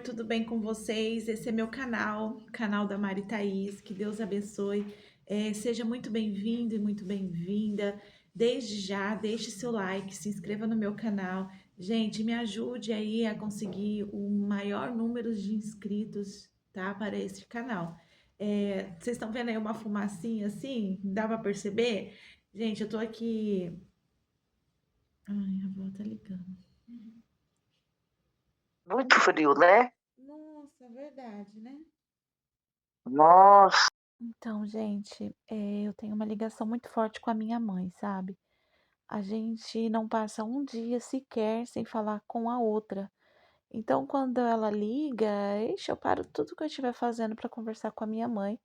tudo bem com vocês? Esse é meu canal da Mari Thaís, que Deus abençoe. Seja muito bem-vindo e muito bem-vinda. Desde já, deixe seu like, se inscreva no meu canal. Gente, me ajude aí a conseguir o maior número de inscritos, tá? Para esse canal. Vocês estão vendo aí uma fumacinha assim? Dá para perceber? Gente, eu tô aqui... Ai, a avó tá ligando. Muito frio, né? Nossa, verdade, né? Nossa, Então, gente, eu tenho uma ligação muito forte com a minha mãe, sabe? A gente não passa um dia sequer sem falar com a outra. Então, quando ela liga, ixi, eu paro tudo que eu estiver fazendo para conversar com a minha mãe,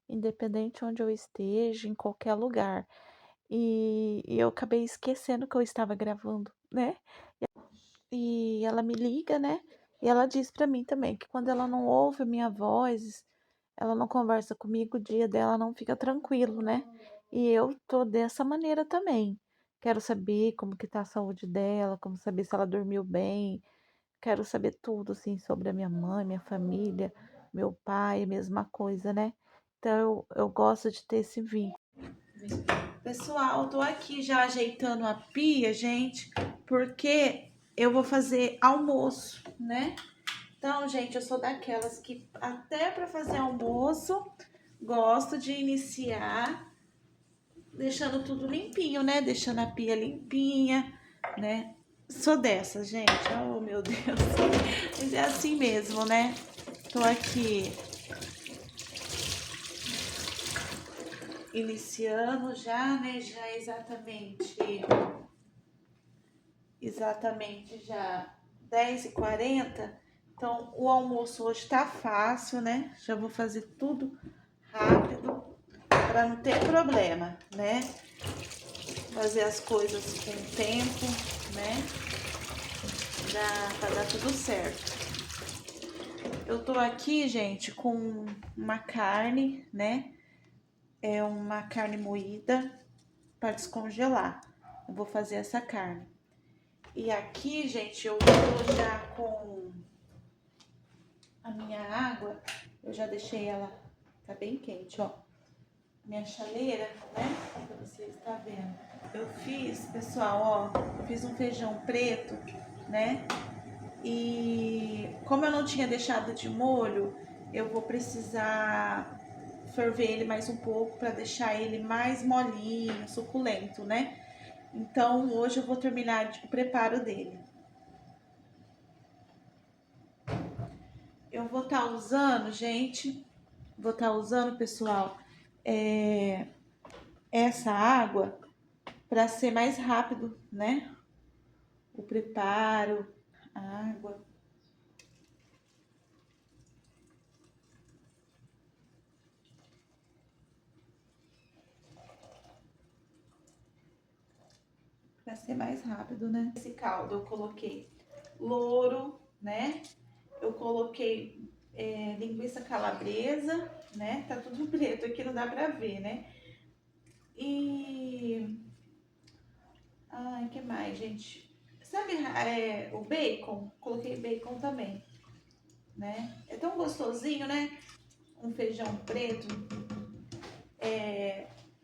independente onde eu esteja, em qualquer lugar. E eu acabei esquecendo que eu estava gravando, né? E ela me liga, né? E ela diz para mim também que quando ela não ouve a minha voz, ela não conversa comigo, o dia dela não fica tranquilo, né? E eu tô dessa maneira também. Quero saber como que tá a saúde dela, como saber se ela dormiu bem. Quero saber tudo, assim, sobre a minha mãe, minha família, meu pai, a mesma coisa, né? Então, eu gosto de ter esse vínculo. Pessoal, tô aqui já ajeitando a pia, gente, porque eu vou fazer almoço, né? Então, gente, eu sou daquelas que até para fazer almoço gosto de iniciar deixando tudo limpinho, né? Deixando a pia limpinha, né? Sou dessas, gente. Oh, meu Deus. Mas é assim mesmo, né? Tô aqui iniciando já, né? Já exatamente já 10h40. Então, o almoço hoje tá fácil, né? Já vou fazer tudo rápido para não ter problema, né? Fazer as coisas com tempo, né? Para dar tudo certo. Eu tô aqui, gente, com uma carne, né? É uma carne moída para descongelar. Eu vou fazer essa carne. E aqui, gente, eu tô já com a minha água. Eu já deixei ela, tá bem quente, ó. Minha chaleira, né? Pra você estar vendo. Eu fiz, pessoal, ó, eu fiz um feijão preto, né? E como eu não tinha deixado de molho, eu vou precisar ferver ele mais um pouco para deixar ele mais molinho, suculento, né? Então, hoje eu vou terminar o preparo dele. Eu vou estar usando, gente, pessoal, essa água para ser mais rápido, né? O preparo, a água. Para ser mais rápido, né? Esse caldo eu coloquei louro, né? Eu coloquei linguiça calabresa, né? Tá tudo preto aqui, não dá pra ver, né? E... Ai, que mais, gente? Sabe o bacon? Coloquei bacon também, né? É tão gostosinho, né? Um feijão preto.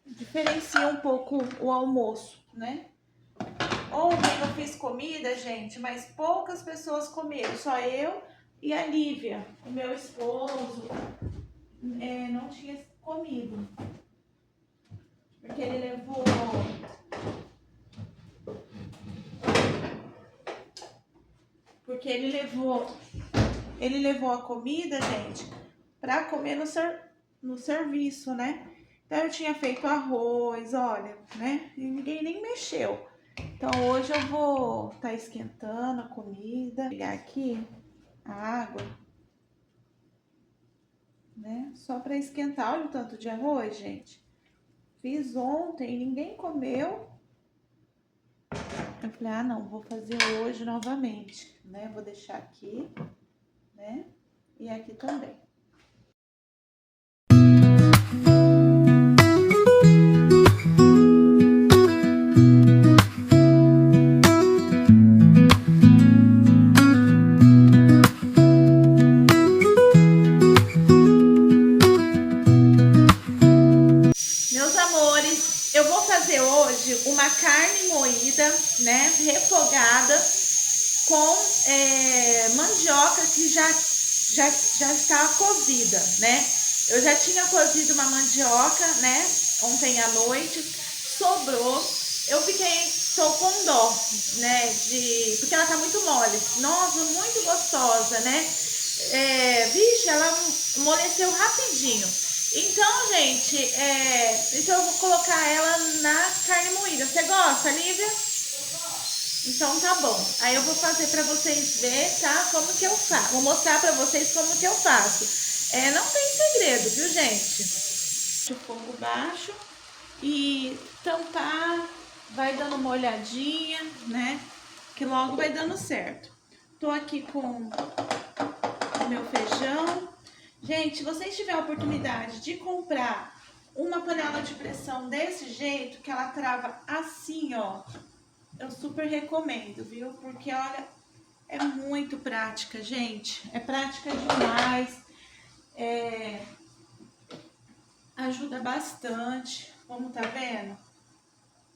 Diferencia um pouco o almoço, né? Ontem eu fiz comida, gente, mas poucas pessoas comeram. Só eu e a Lívia, o meu esposo, não tinha comido. Porque ele levou... Ele levou a comida, gente, pra comer no serviço, né? Então eu tinha feito arroz, olha, né? E ninguém nem mexeu. Então hoje eu vou estar esquentando a comida. Vou pegar aqui a água, né? Só para esquentar. Olha o tanto de arroz, gente. Fiz ontem e ninguém comeu. Eu falei, ah, não, vou fazer hoje novamente, né? Vou deixar aqui, né? E aqui também. uma carne moída, né, refogada com mandioca que já está cozida, né? Eu já tinha cozido uma mandioca, né, ontem à noite, sobrou. Eu tô com dó, né, porque ela tá muito mole. Nossa, muito gostosa, né? Vixe, ela amoleceu rapidinho. Então, gente, então eu vou colocar ela na carne moída. Você gosta, Lívia? Então tá bom. Aí eu vou fazer para vocês ver, tá? Como que eu faço. Vou mostrar para vocês como que eu faço. Não tem segredo, viu, gente? O fogo baixo e tampar, vai dando uma olhadinha, né? Que logo vai dando certo. Tô aqui com o meu feijão. Gente, se vocês tiverem a oportunidade de comprar uma panela de pressão desse jeito, que ela trava assim, ó, eu super recomendo, viu? Porque, olha, é muito prática, gente. É prática demais. Ajuda bastante. Como tá vendo?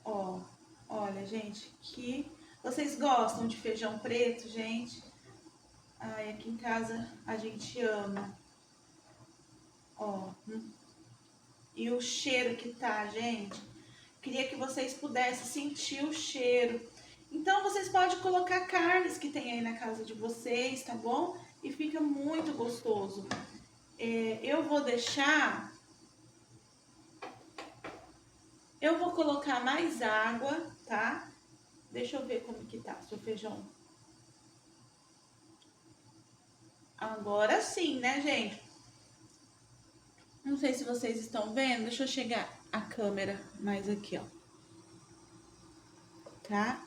Ó, olha, gente, que... Vocês gostam de feijão preto, gente? Ai, aqui em casa a gente ama. Ó, e o cheiro que tá, gente. Queria que vocês pudessem sentir o cheiro. Então, vocês podem colocar carnes que tem aí na casa de vocês, tá bom? E fica muito gostoso. Eu vou deixar... Eu vou colocar mais água, tá? Deixa eu ver como que tá seu feijão. Agora sim, né, gente? Não sei se vocês estão vendo. Deixa eu chegar a câmera mais aqui, ó. Tá?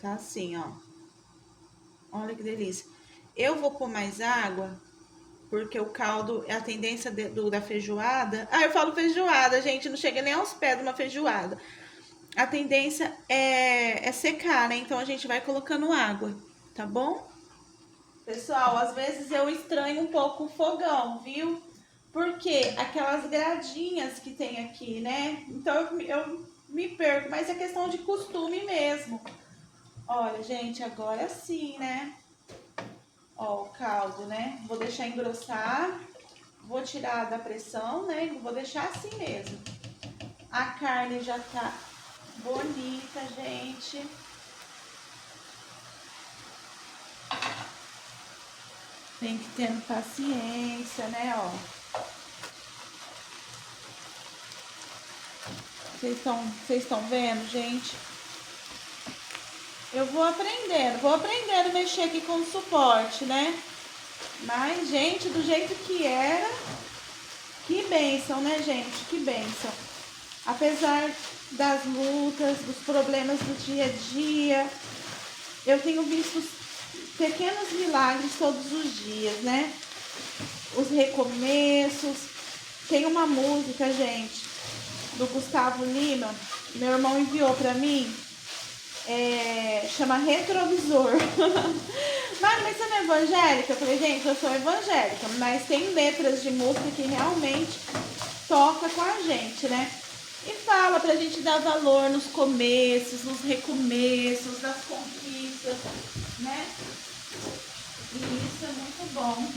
Tá assim, ó. Olha que delícia. Eu vou pôr mais água, porque o caldo é a tendência da feijoada. Ah, eu falo feijoada, gente, não chega nem aos pés de uma feijoada. A tendência é secar, né? Então a gente vai colocando água, tá bom? Pessoal, às vezes eu estranho um pouco o fogão, viu? Porque aquelas gradinhas que tem aqui, né? Então eu me perco, mas é questão de costume mesmo. Olha, gente, agora sim, né? Ó, o caldo, né? Vou deixar engrossar, vou tirar da pressão, né? Vou deixar assim mesmo. A carne já tá bonita, gente. Tem que ter paciência, né, ó. Vocês estão vendo, gente? Eu vou aprendendo a mexer aqui com o suporte, né? Mas, gente, do jeito que era, que bênção, né, gente? Que bênção. Apesar das lutas, dos problemas do dia a dia, eu tenho visto pequenos milagres todos os dias, né? Os recomeços. Tem uma música, gente, do Gustavo Lima, meu irmão enviou pra mim, chama Retrovisor. Mas você não é evangélica? Eu falei, gente, eu sou evangélica, mas tem letras de música que realmente toca com a gente, né? E fala pra gente dar valor nos começos, nos recomeços, nas conquistas, né? E isso é muito bom.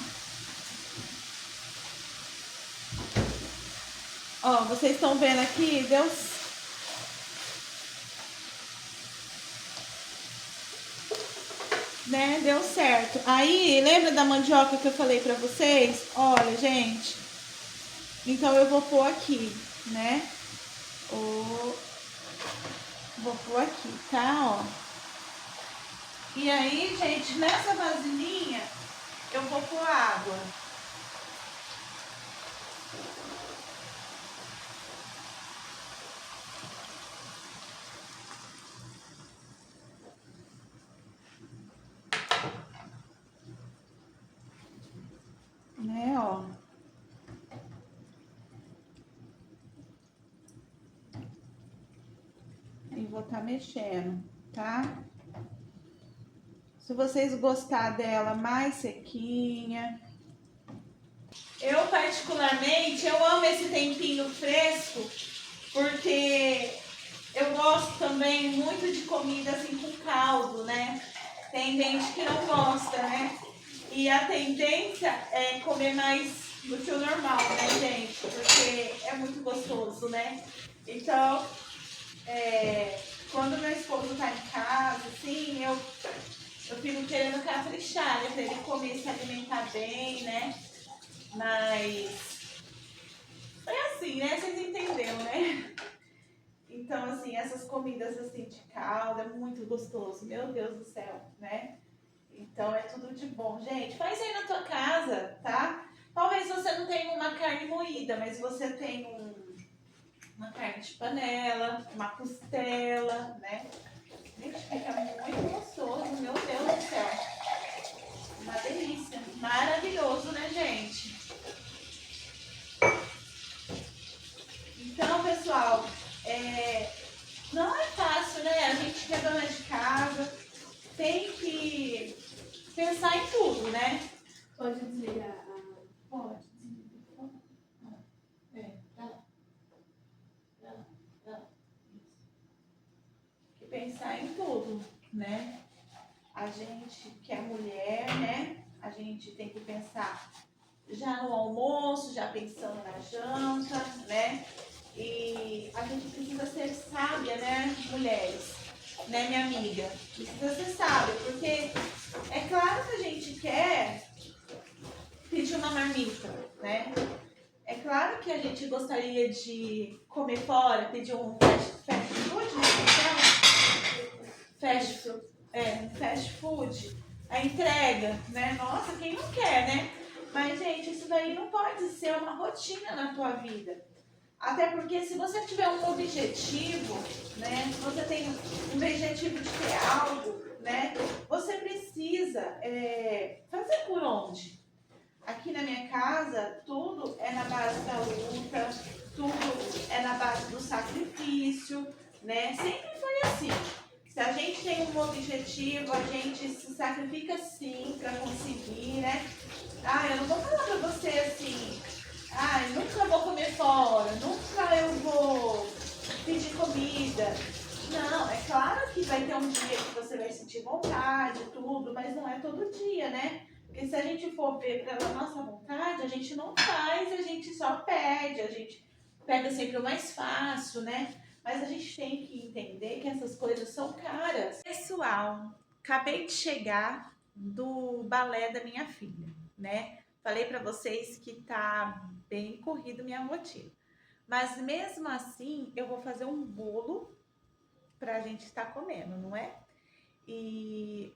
Ó, vocês estão vendo aqui, Deus... Né, deu certo. Aí, lembra da mandioca que eu falei pra vocês? Olha, gente. Então, eu vou pôr aqui, né? Vou pôr aqui, tá? Ó. E aí, gente, nessa vasilhinha, eu vou pôr água. Né, ó. E vou tá mexendo, tá? Se vocês gostar dela mais sequinha. Eu, particularmente, eu amo esse tempinho fresco, porque Eu gosto também muito de comida assim com caldo, né? Tem gente que não gosta, né? E a tendência é comer mais do que o normal, né, gente? Porque é muito gostoso, né? Então, quando meu esposo tá em casa, assim, eu fico querendo caprichar, né? Pra ele comer, se alimentar bem, né? Mas é assim, né? Vocês entenderam, né? Então, assim, essas comidas assim de caldo é muito gostoso, meu Deus do céu, né? Então é tudo de bom. Gente, faz aí na tua casa, tá? Talvez você não tenha uma carne moída, mas você tem uma carne de panela, uma costela, né? Gente, fica muito gostoso, meu Deus do céu. Uma delícia. Maravilhoso, né, gente? Então, pessoal, não é fácil, né? A gente que é dona de casa tem que pensar em tudo, né? Pode desligar a... Pode desligar. Pra lá. Que pensar em tudo, né? A gente que é mulher, né? A gente tem que pensar já no almoço, já pensando na janta, né? E a gente precisa ser sábia, né, mulheres? Né, minha amiga? Precisa ser sábia, porque é claro que a gente quer pedir uma marmita, né? É claro que a gente gostaria de comer fora, pedir um fast food, né? Fast food, a entrega, né? Nossa, quem não quer, né? Mas, gente, isso daí não pode ser uma rotina na tua vida. Até porque se você tiver um objetivo, né? Se você tem um objetivo de ter algo, né? Você precisa fazer por onde? Aqui na minha casa, tudo é na base da luta, tudo é na base do sacrifício, né? Sempre foi assim. Se a gente tem um objetivo, a gente se sacrifica sim para conseguir, né? Eu não vou falar para você assim, nunca vou comer fora, nunca eu vou pedir comida. Não, é claro que vai ter um dia que você vai sentir vontade, tudo, mas não é todo dia, né? Porque se a gente for ver pela nossa vontade, a gente não faz, a gente só pede, a gente pega sempre o mais fácil, né? Mas a gente tem que entender que essas coisas são caras. Pessoal, acabei de chegar do balé da minha filha, né? Falei para vocês que tá bem corrido minha rotina. Mas mesmo assim, eu vou fazer um bolo pra gente estar comendo, não é? E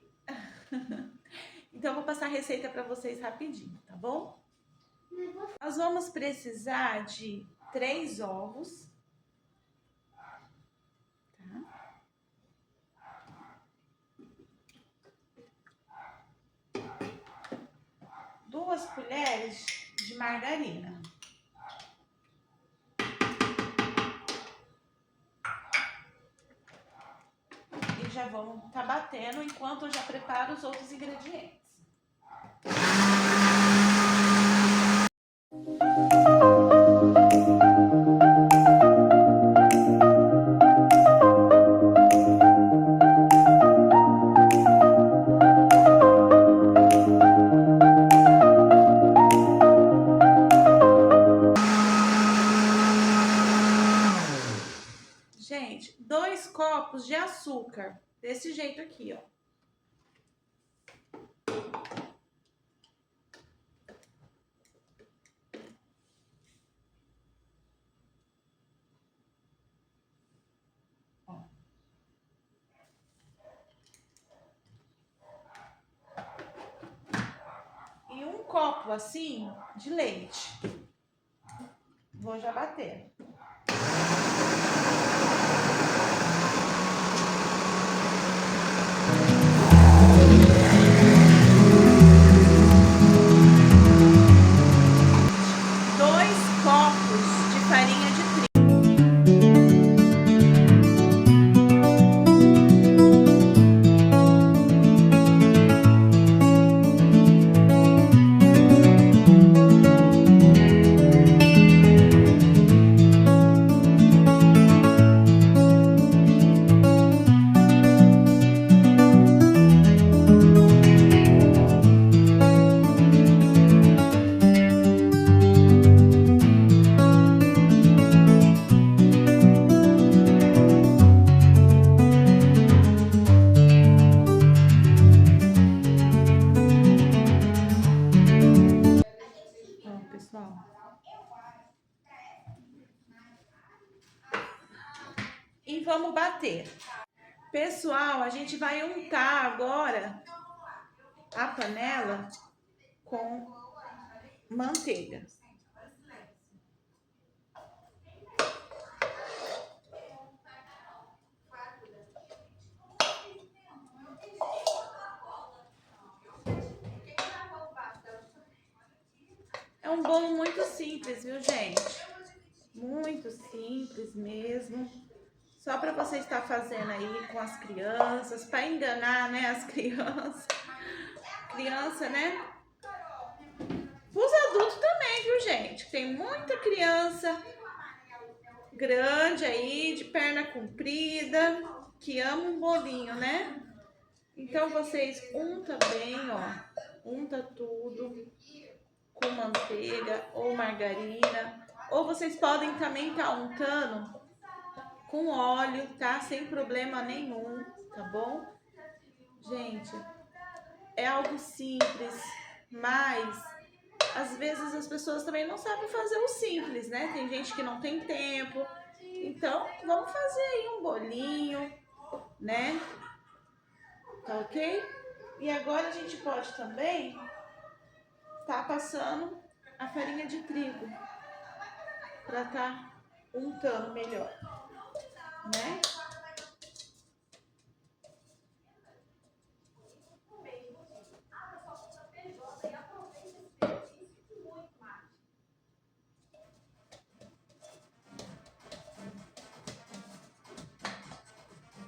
então eu vou passar a receita para vocês rapidinho, tá bom? Nós vamos precisar de 3 ovos, tá? 2 colheres de margarina. E já vamos estar batendo enquanto eu já preparo os outros ingredientes. Gente, 2 copos de açúcar, desse jeito aqui, ó. E 1 copo assim de leite. Vou já bater. e vamos bater. Pessoal, a gente vai untar agora a panela com manteiga. É um bolo muito simples, viu, gente? Muito simples mesmo. Só para você estar fazendo aí com as crianças, para enganar, né, as crianças. Criança, né? Os adultos também, viu, gente? Tem muita criança grande aí, de perna comprida, que ama um bolinho, né? Então vocês untam bem, ó. Unta tudo com manteiga ou margarina. Ou vocês podem também estar untando com óleo, tá? Sem problema nenhum, tá bom? Gente, é algo simples, mas às vezes as pessoas também não sabem fazer o simples, né? Tem gente que não tem tempo. Então, vamos fazer aí um bolinho, né? Tá ok? E agora a gente pode também estar passando a farinha de trigo para estar untando melhor, né?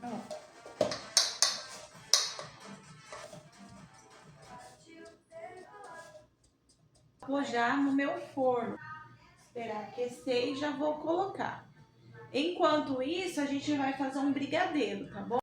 Ó, vou já no meu forno, esperar aquecer e já vou colocar. Enquanto isso, a gente vai fazer um brigadeiro, tá bom?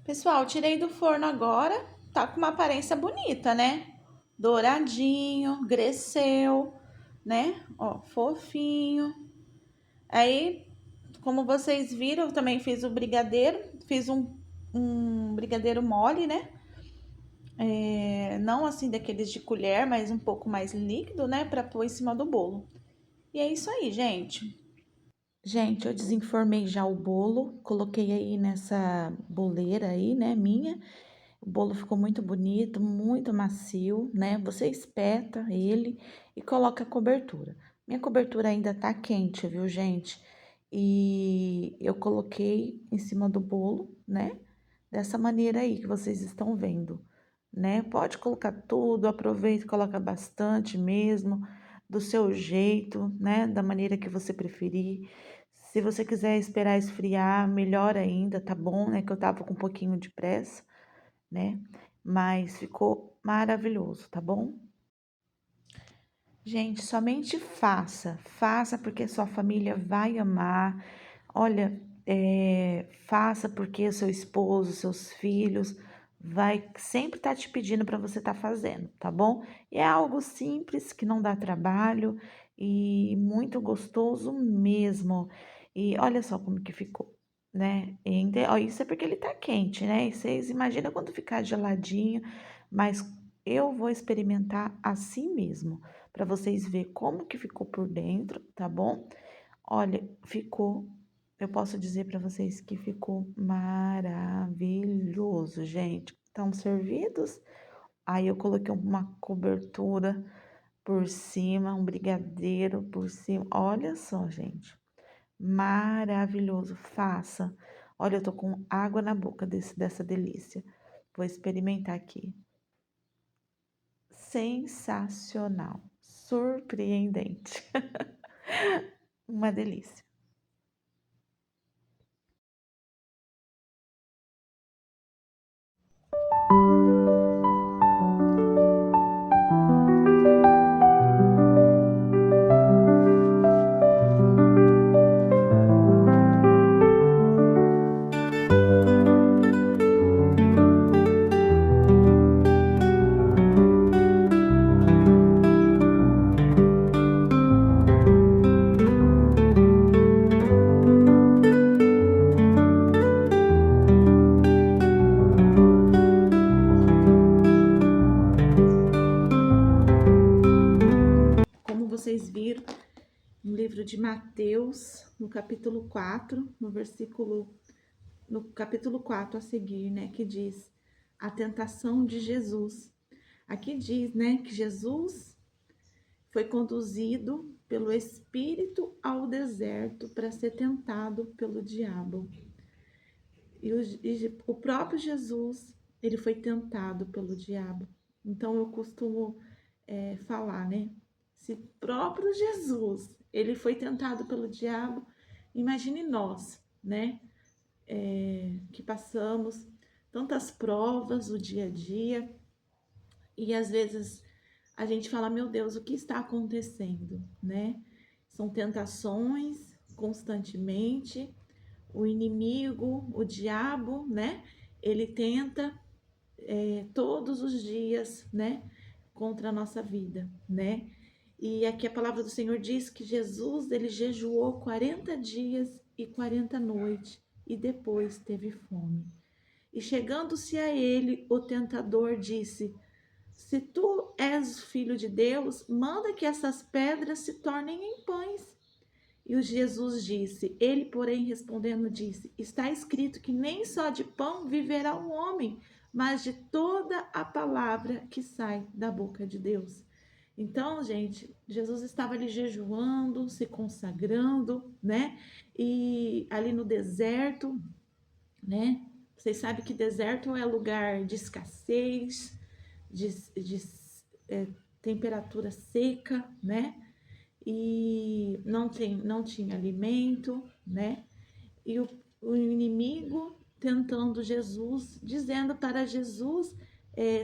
Pessoal, tirei do forno agora, tá com uma aparência bonita, né? Douradinho, cresceu, né? Ó, fofinho. Aí, como vocês viram, eu também fiz o brigadeiro, fiz um brigadeiro mole, né? Não assim daqueles de colher, mas um pouco mais líquido, né? Pra pôr em cima do bolo. E é isso aí, gente. Gente, eu desenformei já o bolo, coloquei aí nessa boleira aí, né, minha. O bolo ficou muito bonito, muito macio, né? Você espeta ele e coloca a cobertura. Minha cobertura ainda tá quente, viu, gente? E eu coloquei em cima do bolo, né? Dessa maneira aí que vocês estão vendo, né? Pode colocar tudo, aproveita e coloca bastante mesmo, do seu jeito, né? Da maneira que você preferir. Se você quiser esperar esfriar, melhor ainda, tá bom, né? Que eu tava com um pouquinho de pressa, né? Mas ficou maravilhoso, tá bom? Gente, somente faça, faça porque sua família vai amar. Olha, faça porque seu esposo, seus filhos vai sempre estar te pedindo para você estar fazendo, tá bom? E é algo simples que não dá trabalho e muito gostoso mesmo. E olha só como que ficou, né? Ó, isso é porque ele tá quente, né? E vocês imaginam quando ficar geladinho, mas eu vou experimentar assim mesmo, para vocês ver como que ficou por dentro, tá bom? Olha, ficou eu posso dizer para vocês que ficou maravilhoso, gente. Estão servidos? Aí eu coloquei uma cobertura por cima, um brigadeiro por cima. Olha só, gente, maravilhoso. Faça. Olha, eu tô com água na boca dessa delícia. Vou experimentar aqui. Sensacional, surpreendente. Uma delícia. Como vocês viram no livro de Mateus, no capítulo 4, no capítulo 4 a seguir, né, que diz a tentação de Jesus. Aqui diz, né, que Jesus foi conduzido pelo Espírito ao deserto para ser tentado pelo diabo. E o próprio Jesus, ele foi tentado pelo diabo. Então eu costumo falar, né? Se próprio Jesus, ele foi tentado pelo diabo, imagine nós, né? Que passamos tantas provas o dia a dia e às vezes a gente fala, meu Deus, o que está acontecendo, né? São tentações constantemente, o inimigo, o diabo, né? Ele tenta todos os dias, né? Contra a nossa vida, né? E aqui a palavra do Senhor diz que Jesus, ele jejuou 40 dias e 40 noites e depois teve fome. E chegando-se a ele, o tentador disse: Se tu és filho de Deus, manda que essas pedras se tornem em pães. E o Jesus disse, ele, porém, respondendo, disse: Está escrito que nem só de pão viverá o homem, mas de toda a palavra que sai da boca de Deus. Então, gente, Jesus estava ali jejuando, se consagrando, né? E ali no deserto, né? Vocês sabem que deserto é lugar de escassez, de é, temperatura seca, né? E não tinha alimento, né? E o inimigo tentando Jesus, dizendo para Jesus,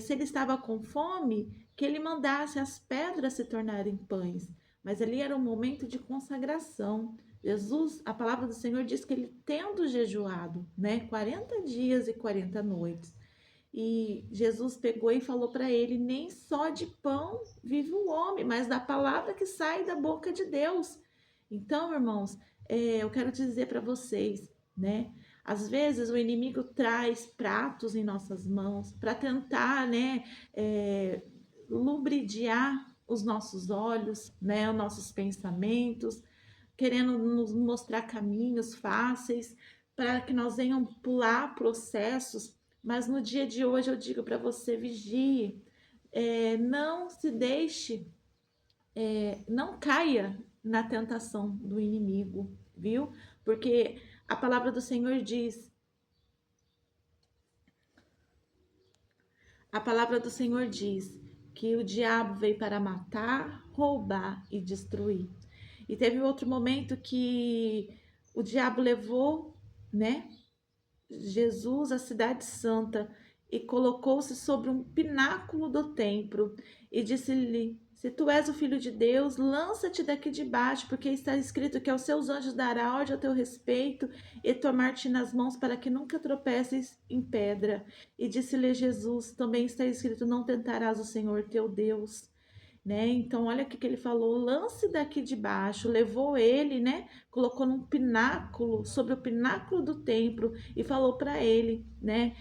se ele estava com fome, que ele mandasse as pedras se tornarem pães. Mas ali era um momento de consagração. Jesus, a palavra do Senhor diz que ele tendo jejuado, né, 40 dias e 40 noites, e Jesus pegou e falou para ele: nem só de pão vive o homem, mas da palavra que sai da boca de Deus. Então, irmãos, eu quero dizer para vocês, né? Às vezes o inimigo traz pratos em nossas mãos para tentar, né, lubridiar os nossos olhos, né, os nossos pensamentos, querendo nos mostrar caminhos fáceis para que nós venhamos pular processos, mas no dia de hoje eu digo para você, vigie, não se deixe, não caia na tentação do inimigo, viu? Porque a palavra do Senhor diz, a palavra do Senhor diz que o diabo veio para matar, roubar e destruir. E teve outro momento que o diabo levou, né, Jesus à cidade santa e colocou-se sobre um pináculo do templo e disse-lhe: Se tu és o filho de Deus, lança-te daqui de baixo, porque está escrito que aos seus anjos dará ordem a teu respeito e tomar-te nas mãos para que nunca tropeces em pedra. E disse-lhe Jesus: Também está escrito: Não tentarás o Senhor teu Deus. né? Então, olha o que ele falou: lance daqui de baixo, levou ele, né? Colocou num pináculo, sobre o pináculo do templo, e falou para ele, né?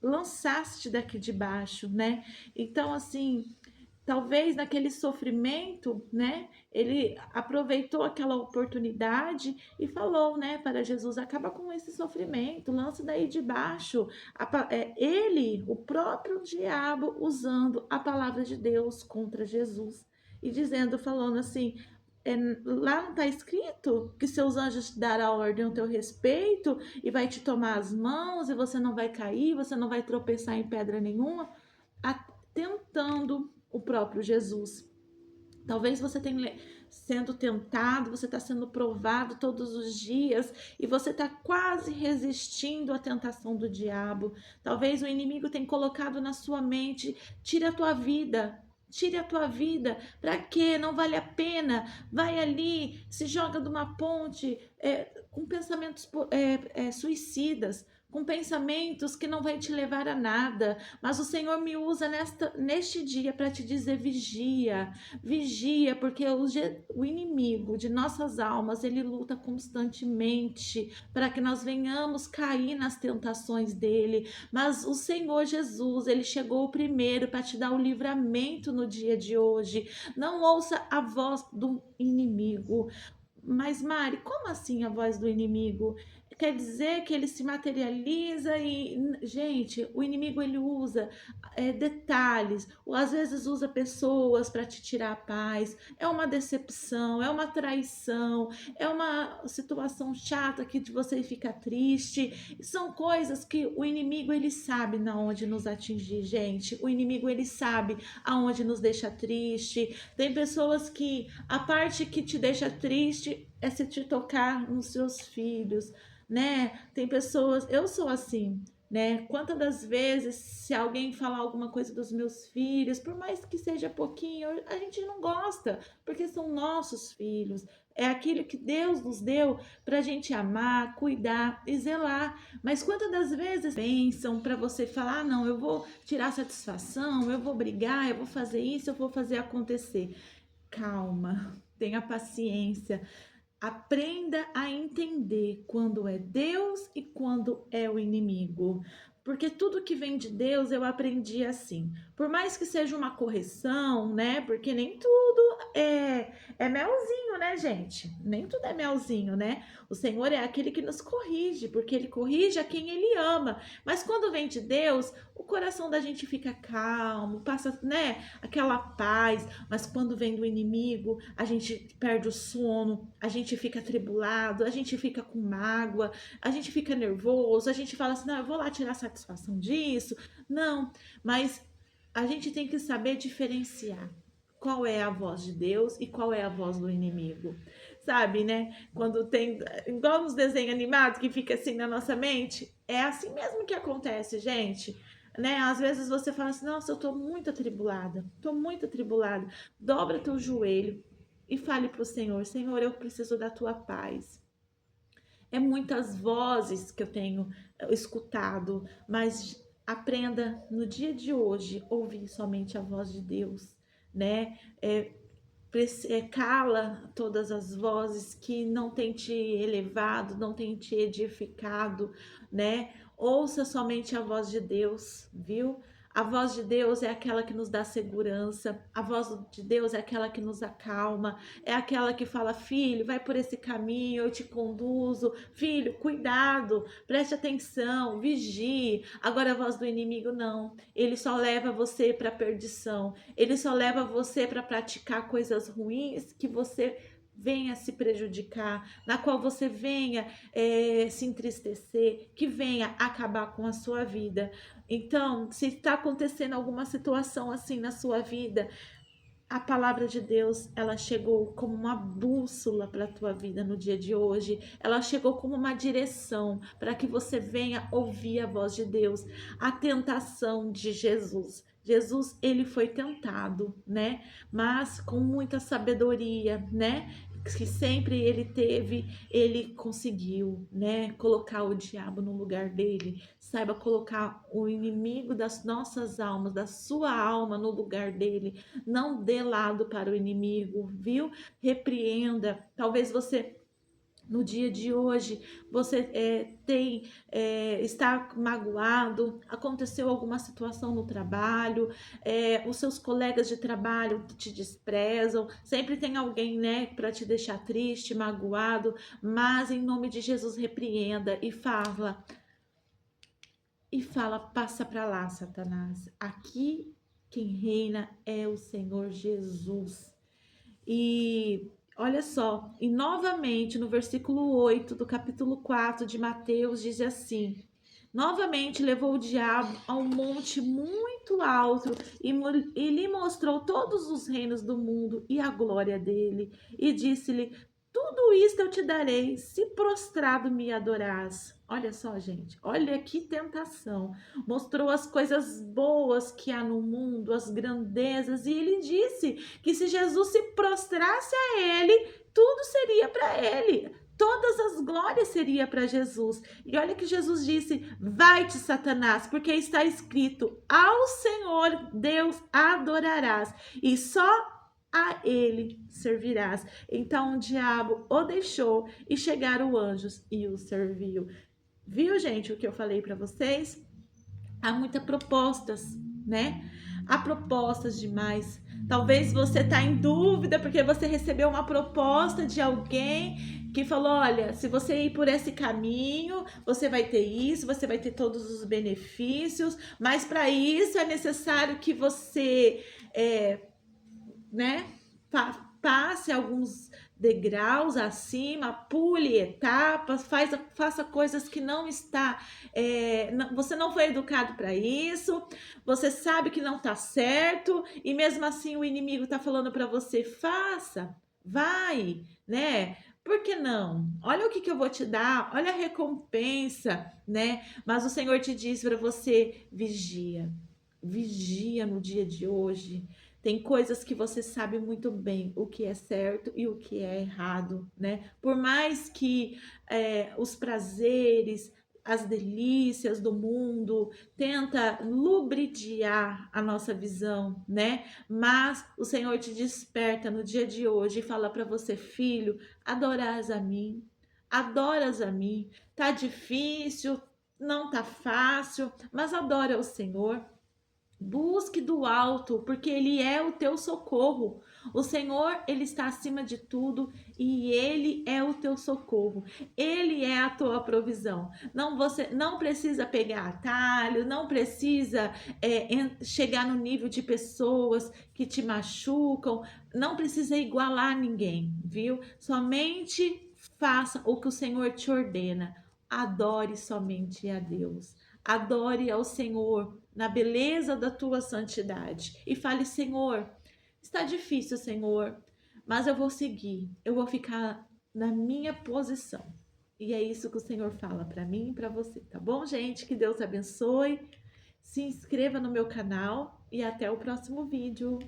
Lançaste daqui de baixo, né? Então, assim, talvez naquele sofrimento, né? Ele aproveitou aquela oportunidade e falou, né, para Jesus: acaba com esse sofrimento, lança daí de baixo. Ele, o próprio diabo, usando a palavra de Deus contra Jesus e dizendo, falando assim: lá não está escrito que seus anjos te darão ordem ao teu respeito e vai te tomar as mãos e você não vai cair, você não vai tropeçar em pedra nenhuma, tentando o próprio Jesus. Talvez você tenha sendo tentado, você está sendo provado todos os dias e você está quase resistindo à tentação do diabo. Talvez o inimigo tenha colocado na sua mente: tire a tua vida. Tire a tua vida, para quê? Não vale a pena. Vai ali, se joga de uma ponte com pensamentos suicidas, com pensamentos que não vai te levar a nada. Mas o Senhor me usa neste dia para te dizer: vigia, vigia, porque o inimigo de nossas almas, ele luta constantemente para que nós venhamos cair nas tentações dele. Mas o Senhor Jesus, ele chegou primeiro para te dar o livramento no dia de hoje. Não ouça a voz do inimigo. Mas, Mari, como assim a voz do inimigo? Quer dizer que ele se materializa e, gente, o inimigo ele usa detalhes, ou às vezes usa pessoas para te tirar a paz. É uma decepção, é uma traição, é uma situação chata que você fica triste. São coisas que o inimigo ele sabe na onde nos atingir, gente. O inimigo ele sabe aonde nos deixa triste. Tem pessoas que a parte que te deixa triste é se te tocar nos seus filhos, né? Tem pessoas, eu sou assim, né? Quantas das vezes, se alguém falar alguma coisa dos meus filhos, por mais que seja pouquinho, a gente não gosta, porque são nossos filhos. É aquilo que Deus nos deu para a gente amar, cuidar e zelar. Mas quantas das vezes pensam para você falar: ah, não, eu vou tirar satisfação, eu vou brigar, eu vou fazer isso, eu vou fazer acontecer. Calma, tenha paciência. Aprenda a entender quando é Deus e quando é o inimigo. Porque tudo que vem de Deus eu aprendi assim. Por mais que seja uma correção, né? Porque nem tudo é melzinho, né, gente? Nem tudo é melzinho, né? O Senhor é aquele que nos corrige, porque ele corrige a quem ele ama. Mas quando vem de Deus, o coração da gente fica calmo, passa, né, aquela paz. Mas quando vem do inimigo, a gente perde o sono, a gente fica atribulado, a gente fica com mágoa, a gente fica nervoso, a gente fala assim: não, eu vou lá tirar satisfação disso. Não, mas a gente tem que saber diferenciar qual é a voz de Deus e qual é a voz do inimigo. Sabe, né? Quando tem, igual nos desenhos animados que fica assim na nossa mente, é assim mesmo que acontece, gente. Né? Às vezes você fala assim: nossa, eu tô muito atribulada, tô muito atribulada. Dobra teu joelho e fale para o Senhor: Senhor, eu preciso da tua paz. É muitas vozes que eu tenho escutado, mas aprenda no dia de hoje ouvir somente a voz de Deus, né? Cala todas as vozes que não têm te elevado, não têm te edificado, né? Ouça somente a voz de Deus, viu? A voz de Deus é aquela que nos dá segurança, a voz de Deus é aquela que nos acalma, é aquela que fala: filho, vai por esse caminho, eu te conduzo, filho, cuidado, preste atenção, vigie. Agora a voz do inimigo não, ele só leva você para a perdição, ele só leva você para praticar coisas ruins que você venha se prejudicar, na qual você venha se entristecer, que venha acabar com a sua vida. Então, se está acontecendo alguma situação assim na sua vida, a palavra de Deus, ela chegou como uma bússola para a tua vida no dia de hoje. Ela chegou como uma direção para que você venha ouvir a voz de Deus, a tentação de Jesus. Jesus, ele foi tentado, né? Mas com muita sabedoria, né? que sempre ele teve, ele conseguiu, né, colocar o diabo no lugar dele. Saiba colocar o inimigo das nossas almas, da sua alma no lugar dele. Não dê lado para o inimigo, viu? Repreenda. Talvez você no dia de hoje você está magoado, aconteceu alguma situação no trabalho, os seus colegas de trabalho te desprezam, sempre tem alguém, né, para te deixar triste, magoado, mas em nome de Jesus repreenda e fala, passa para lá, Satanás. Aqui quem reina é o Senhor Jesus. E olha só, e novamente no versículo 8 do capítulo 4 de Mateus diz assim: novamente levou o diabo a um monte muito alto e lhe mostrou todos os reinos do mundo e a glória dele, e disse-lhe: tudo isto eu te darei, se prostrado me adorás. Olha só, gente, olha que tentação. Mostrou as coisas boas que há no mundo, as grandezas, e ele disse que se Jesus se prostrasse a ele, tudo seria para ele. Todas as glórias seria para Jesus. E olha que Jesus disse: vai-te, Satanás, porque está escrito: ao Senhor Deus adorarás e só a ele servirás. Então o diabo o deixou e chegaram anjos e o serviu. Viu, gente, o que eu falei para vocês? Há muitas propostas, né? Há propostas demais. Talvez você está em dúvida porque você recebeu uma proposta de alguém que falou: olha, se você ir por esse caminho, você vai ter isso, você vai ter todos os benefícios, mas para isso é necessário que você né, passe alguns degraus acima, pule etapas, faça coisas que não está, você não foi educado para isso, você sabe que não está certo, e mesmo assim o inimigo está falando para você: faça, vai, né? Por que não? Olha o que eu vou te dar, olha a recompensa, né? Mas o Senhor te diz para você: vigia, vigia no dia de hoje. Tem coisas que você sabe muito bem o que é certo e o que é errado, né? Por mais que os prazeres, as delícias do mundo tenta lubridiar a nossa visão, né? Mas o Senhor te desperta no dia de hoje e fala para você: filho, adoras a mim, adoras a mim. Tá difícil, não tá fácil, mas adora o Senhor. Busque do alto, porque ele é o teu socorro. O Senhor, ele está acima de tudo e ele é o teu socorro. Ele é a tua provisão. Não, você não precisa pegar atalho, não precisa chegar no nível de pessoas que te machucam, não precisa igualar ninguém, viu? Somente faça o que o Senhor te ordena. Adore somente a Deus. Adore ao Senhor na beleza da tua santidade e fale: Senhor, está difícil, Senhor, mas eu vou seguir, eu vou ficar na minha posição. E é isso que o Senhor fala para mim e para você, tá bom, gente? Que Deus abençoe. Se inscreva no meu canal e até o próximo vídeo.